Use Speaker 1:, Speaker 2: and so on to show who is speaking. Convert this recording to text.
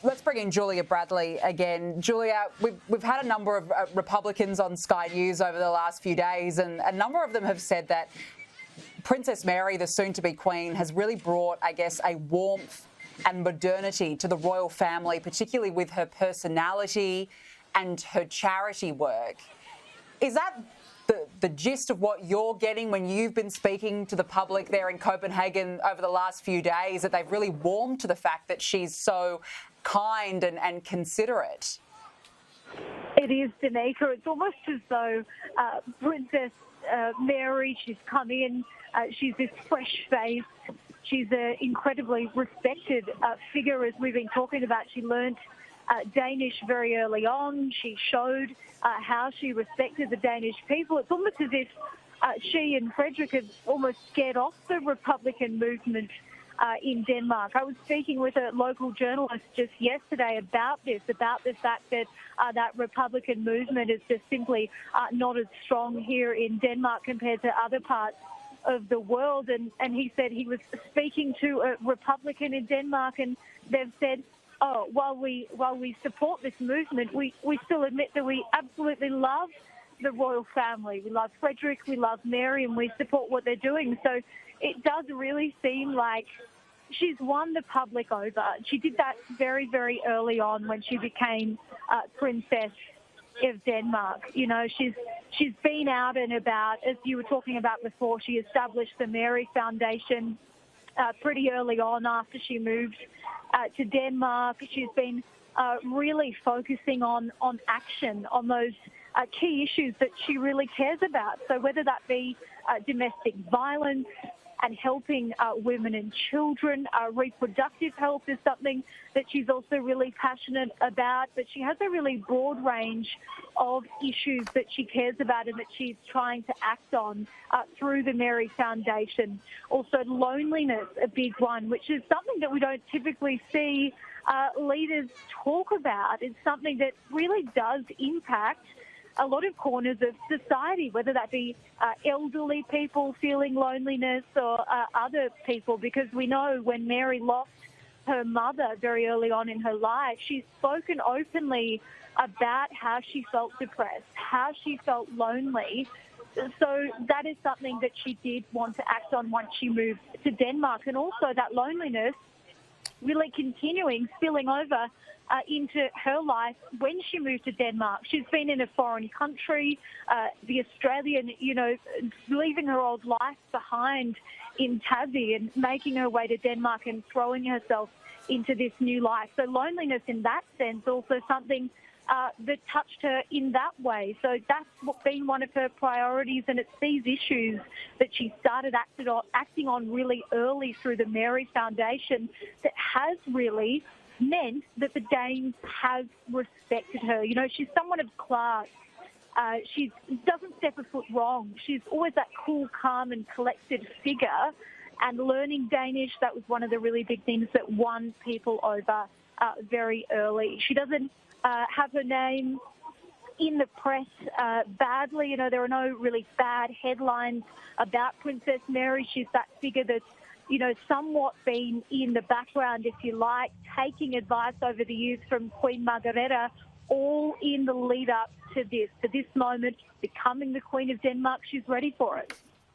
Speaker 1: Let's bring in Julia Bradley again. Julia, we've had a number of Republicans on Sky News over the last few days, and a number of them have said that Princess Mary, the soon-to-be Queen, has really brought, I guess, a warmth and modernity to the royal family, particularly with her personality and her charity work. Is that the gist of what you're getting when you've been speaking to the public there in Copenhagen over the last few days, that they've really warmed to the fact that she's so kind and considerate?
Speaker 2: It is, Danica. It's almost as though Princess Mary, she's come in, she's this fresh face. She's an incredibly respected figure, as we've been talking about. She learnt Danish very early on. She showed how she respected the Danish people. It's almost as if she and Frederik have almost scared off the Republican movement in Denmark. I was speaking with a local journalist just yesterday about the fact that that Republican movement is just simply not as strong here in Denmark compared to other parts of the world. And he said he was speaking to a Republican in Denmark, and they've said, oh, while we support this movement, we still admit that we absolutely love the royal family. We love Frederik, we love Mary, and we support what they're doing. So it does really seem like she's won the public over. She did that very, very early on when she became Princess of Denmark. You know, she's been out and about. As you were talking about before, she established the Mary Foundation pretty early on after she moved to Denmark. She's been really focusing on action, on those key issues that she really cares about. So whether that be domestic violence and helping women and children, reproductive health is something that she's also really passionate about. But she has a really broad range of issues that she cares about and that she's trying to act on through the Mary Foundation. Also loneliness, a big one, which is something that we don't typically see leaders talk about. It's something that really does impact a lot of corners of society, whether that be elderly people feeling loneliness or other people, because we know when Mary lost her mother very early on in her life, she's spoken openly about how she felt depressed, how she felt lonely. So that is something that she did want to act on once she moved to Denmark, and also that loneliness really continuing, spilling over into her life when she moved to Denmark. She's been in a foreign country, the Australian, leaving her old life behind in Tassie and making her way to Denmark and throwing herself into this new life. So loneliness in that sense, also something that touched her in that way. So that's been one of her priorities, and it's these issues that she started acting on really early through the Mary Foundation that has really meant that the Danes have respected her. You know, she's someone of class. She doesn't step a foot wrong. She's always that cool, calm and collected figure. And learning Danish, that was one of the really big things that won people over very early. She doesn't have her name in the press badly. You know, there are no really bad headlines about Princess Mary. She's that figure that's, somewhat been in the background, if you like, taking advice over the years from Queen Margrethe, all in the lead up to this moment, becoming the Queen of Denmark. She's ready for it.